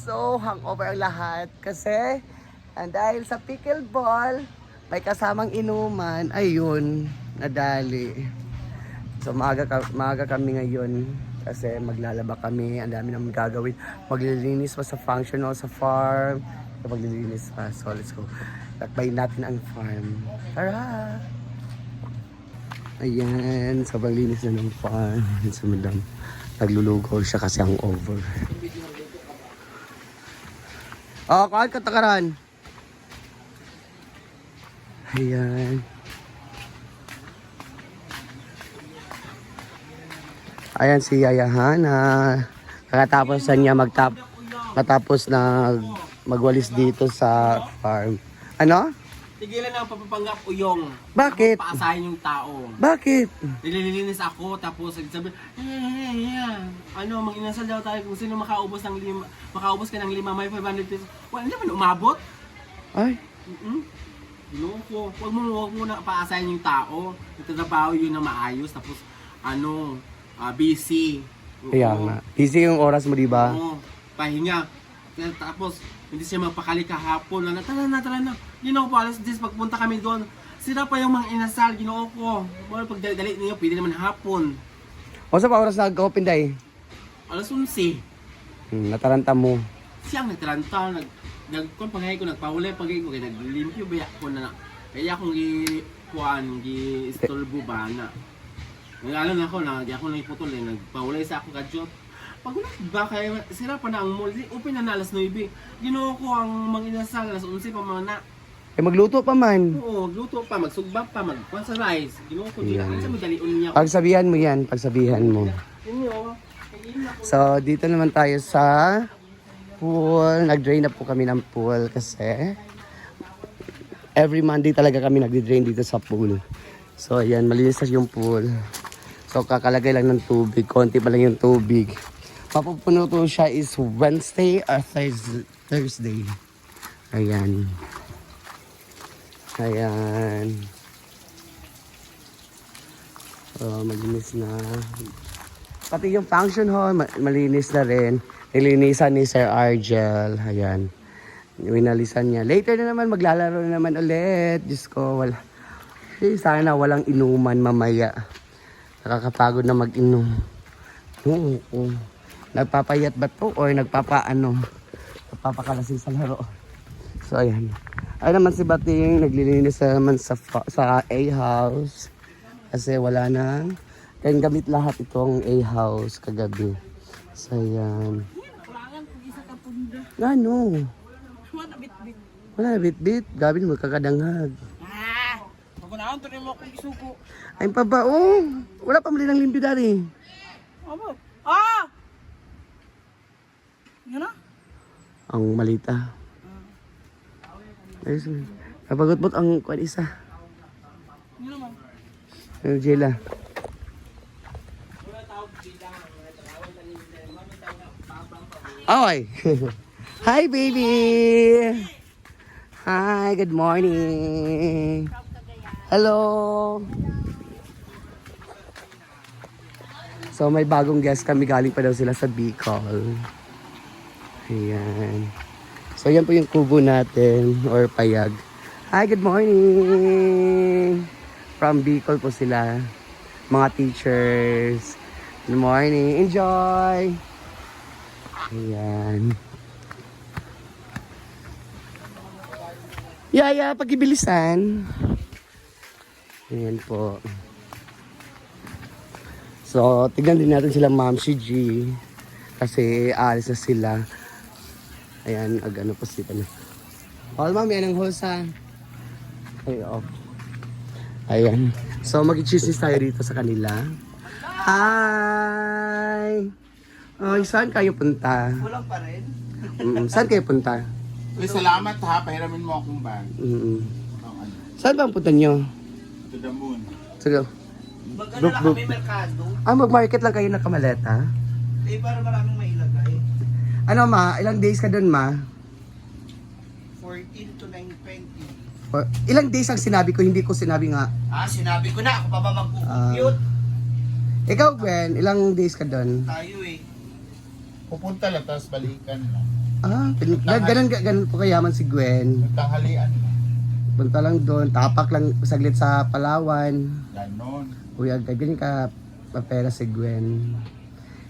so hangover ang lahat kasi dahil sa pickleball, may kasamang inuman, ayun, nadali. So maaga kami ngayon kasi maglalaba kami, ang dami namin gagawin. Maglilinis pa sa function hall sa farm, maglilinis pa. So let's go. Takbayin natin ang farm. Tara! Ayan, sobrang linis na ng farm. So madam, naglulugaw siya kasi ang over. Oh, kahit katakaran. Ayan. Ayan si Yaya Hana. Kakatapos na niya matapos na magwalis dito sa farm. Ano? Tigilan na ang papapanggap uyong. Bakit? Paasahin yung tao. Bakit? Nililinis ako tapos sabi, ano, mag-inasal daw tayo kung sino makaubos ka ng 5, may 500 pesos. Wala naman umabot. Ay. Loko. Huwag mo na paasahin yung tao. Nagtatrabaho yun na maayos tapos busy. Kaya nga. Busy yung oras mo, di ba? Oo. Pahinga. Tapos hindi siya magpakali kahapon. Tara na. Ginoo po, alas 10 pagpunta kami doon. Sira pa yung mga inasal, ginoo ko. Well, pag dali niyo, pwede naman hapon. O sa pa oras nag-open day? Alas 11. Nataranta mo. Siyang nagtaranta, kung pagay ko, nagpahuli, pagay ko, kaya naglimpyo ba ako na. Kaya akong gi-istorbo ba na. Nag-alam na ako na, di ako nang iputol eh, nagpahuli sa ako kadyot. Pag ba kaya sira pa na ang mall, open na alas 9. Ginoo ko ang mga inasal, alas 11 pa mga na. Eh magluto pa man. Oo, luto pa, magsugba pa, magkuhan sa rice. Ginoo ko dito, sa madalion niya. Pagsabihan mo yan, pagsabihan mo. So, dito naman tayo sa pool. Nag-drain na po kami ng pool kasi every Monday talaga kami nag-drain dito sa pool. So, ayan, malinis na yung pool. So, kakalagay lang ng tubig. Konti pa lang yung tubig. Mapupuno to siya is Wednesday or Thursday. Ayan. Ayan. So, malinis na. Pati yung function hall, malinis na rin. Nilinisan ni Sir Argel. Ayan. Winalisan niya. Later na naman, maglalaro na naman ulit. Diyos ko, wala. Sana walang inuman mamaya. Nakakapagod na mag-inom. Oo. Nagpapayat ba to or nagpapakalasing sa laro? So, ayan. Ay naman si Bating, naglilinis naman sa A-house. Kasi wala nang kaya gamit lahat itong A-house kagabi. So, ayan. Ano? Wala na bit-bit. Gabi mo kakadanghag. Magunaon, tuloy mo akong isuko. Ay pa ba? Oh, wala pa mali ng limpyo dari. Abo. Yan na? Ang malita. Ayos mo. Kapagot-bot ang kuwan isa. Yan naman. Jela. Oy. Hi, baby. Hi, good morning. Hello. So, may bagong guest kami. Galing pa daw sila sa Bicol. Ayan. So, yan po yung kubo natin or payag. Hi, good morning. From Bicol po sila. Mga teachers. Good morning. Enjoy. Ayan. Yaya, pagibilisan. Ayan po. So, tignan din natin sila Ma'am si G. Kasi aalis na sila. Ayan, agano po sila na. All ma'am, yan ang hulsa. Ay, off. Ayan. So, mag-chismis tayo dito sa kanila. Hi! Ay, saan kayo punta? Walang pa rin. Saan kayo punta? Uy, salamat ha, pahiramin mo akong bag. Saan ba ang punta nyo? To the moon. Sige. Magkano lang kami merkado? Mag-market lang kayo ng kamaleta? Para maraming mailagay. Ano ma? Ilang days ka dun ma? 14 to 9:20. Or, ilang days ang sinabi ko, hindi ko sinabi nga. Sinabi ko na, ako pa ba mag-compute? Ikaw Gwen, ilang days ka dun? Tayo eh. Pupunta lang, tapos balikan lang. Ganun po kayaman si Gwen. Tanghalian na. Punta lang doon, tapak lang saglit sa Palawan. Ganon. Uy, agad ganyan ka papera si Gwen.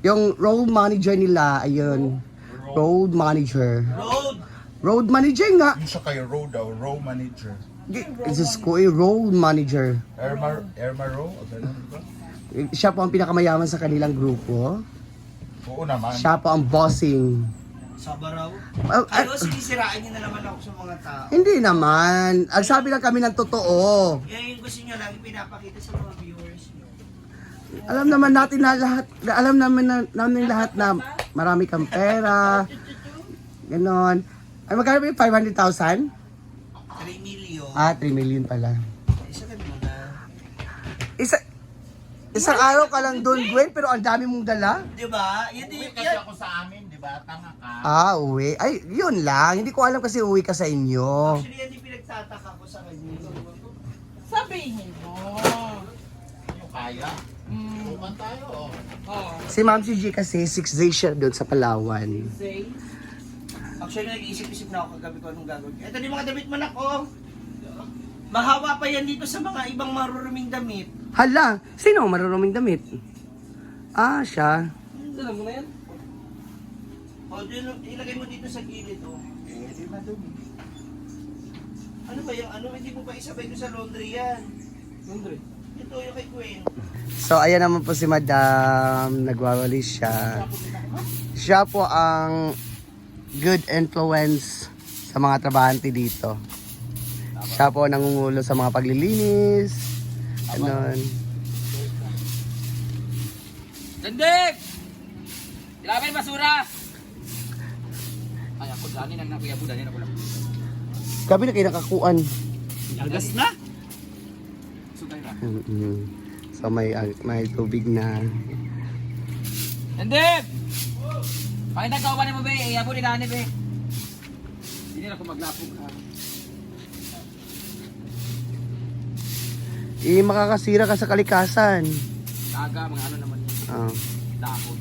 Yung road manager nila, ayun. Road manager. Road manager nga. Yung siya kayo road daw, row manager. Jesus ko, road manager. Ermaro? O ganun ba? Siya po ang pinakamayaman sa kanilang grupo. Oo naman. Siya po ang bossing. Sabaraw? Ah, ah, Ayaw, sinisiraan niyo na naman ako sa mga tao. Hindi naman. Ang sabi lang kami ng totoo. Yan yung gusto niyo lagi pinapakita sa mga viewers niyo. Alam naman natin na lahat, namin lahat na marami kang pera. Ganon. Ay, magkano ba yung 500,000? 3 million. 3 million pala. Isa ka naman na. Isang araw ka lang doon, Gwen, pero ang dami mong dala. Di ba? Yan din Uwi yung kasi ako sa amin, di ba? Tanga ka. Uwi. Ay, yun lang. Hindi ko alam kasi uwi ka sa inyo. Actually, yan yung pinagtataka ko sa kanya. Sabihin mo. Yung kaya. Tuman tayo. Oh, Si Ma'am si G kasi 6 days siya doon sa Palawan. say. Actually, nag-iisip-isip na ako kagabi ko anong gagawin. Ito yung mga damit man ako. Mahawa pa yan dito sa mga ibang maruruming damit. Hala, sino ang maruruming damit? Siya. Dala mo na yan. O, ilagay mo dito sa gilid, oh. Di ba dun? Ano ba yung, hindi mo pa isabay ko sa laundry yan. Laundry? Ito yung kay Gwen. So, ayan naman po si Madam. Nagwawalis siya. Siya po ang good influence sa mga trabahante dito. Siya po ang nangungulo sa mga paglilinis. Ganon. Dandig! Ilapin basura! Ay, ako dani nang nakuya po, dani na ko lang. Gabi na kayo nakakuan. Agas na? Sugay na. So, may tubig na. Dandig! Pakita ka ba mo, be? Iyabo ni dani, be. Hindi na ako maglapog ka. Makakasira ka sa kalikasan. Taga, mga ano naman yun. Dahon.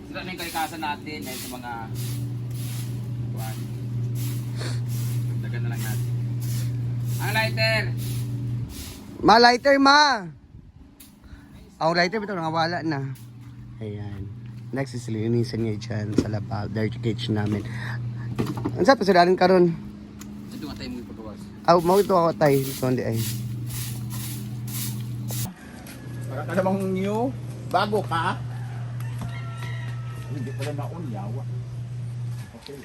Sila na yung kalikasan natin dahil sa mga kuwan. Dagan na lang natin. Ang lighter! Lighter, ma! Ang lighter, ito nangawala na. Ayan. Next is linisan niya dyan sa labab. Dirty kitchen namin. Ang sa pasalarin ka ron? Ito nga tayo mo ipagawas. Mau ito ako tayo. Ito hindi ay. Para ka namang new. Bago ka. Hindi pala naunyaw. Okay.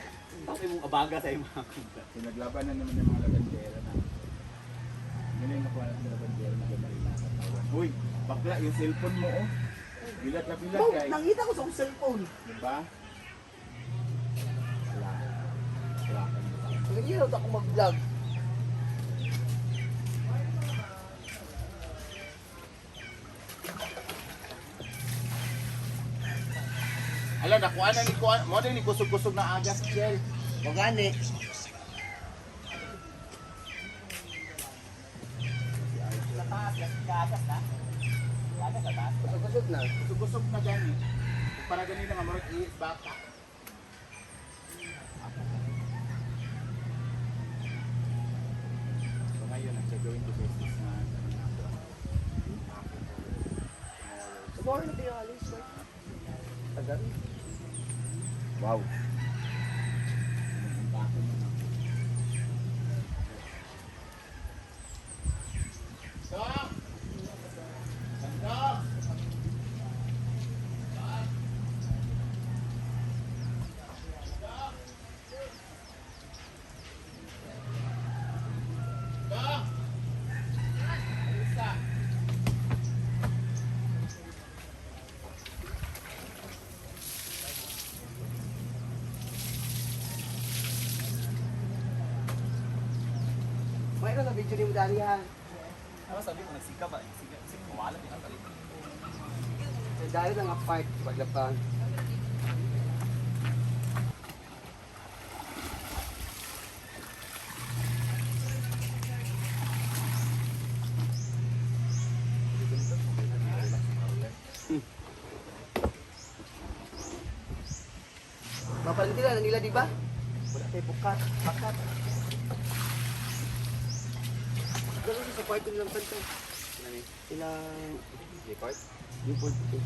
Bakit mong abaga tayo mga kumpra? Pinaglaban na naman yung mga labandera na. Yun yung nakuha natin yung labandera na gamay na katawan. Uy, bakla yung cellphone mo oh. Bilat na bilat guys. Nakita ko sa cellphone. Diba? Wala. Wala ka nyo. Nagigilot ako mag-vlog. Alam, nakuha na ni Kuan. Mo din ni kusog-kusog na agas, Jel. Magani. Kusog na. Kusog-kusog na gani. Para gani na mamurot is baka. So ngayon, nag-going to business na. Tomorrow na kayo alis. Tagal. Wow. Stop! Stop! Mayroon na video ni Mudani ha. Ano sabi ko, nagsika ba? Nagsika, wala din ang talit. Dahil ng apart, paglapang. Mapalitin na nila, di ba? Wala tayo bukat. Bakat. Gano'n sa kwarto nilang kanta. Ilang... Report? Report ito.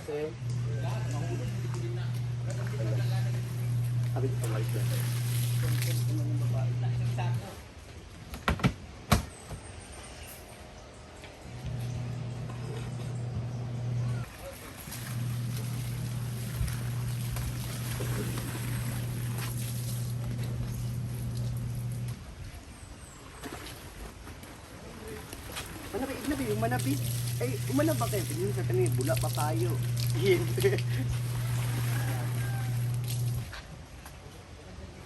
Okay. Sabi ko pamalit na. Manabi, yung manabi. Ay, umanap ba kayo? Tingin sa kanina, bula pa tayo.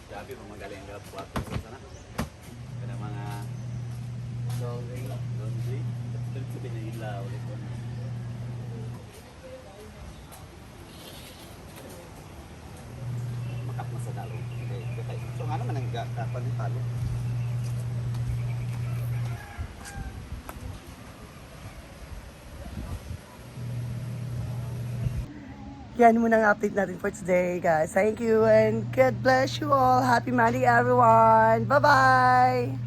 Grabe, mga magaling nga buhato sa sana. Kaya mga laundry. Tapos sabi na ilaw ulit ko na. Makat na sa dalo. So nga naman ang kapan ng talo. Yan muna ang update natin for today, guys. Thank you and God bless you all. Happy Monday, everyone. Bye-bye!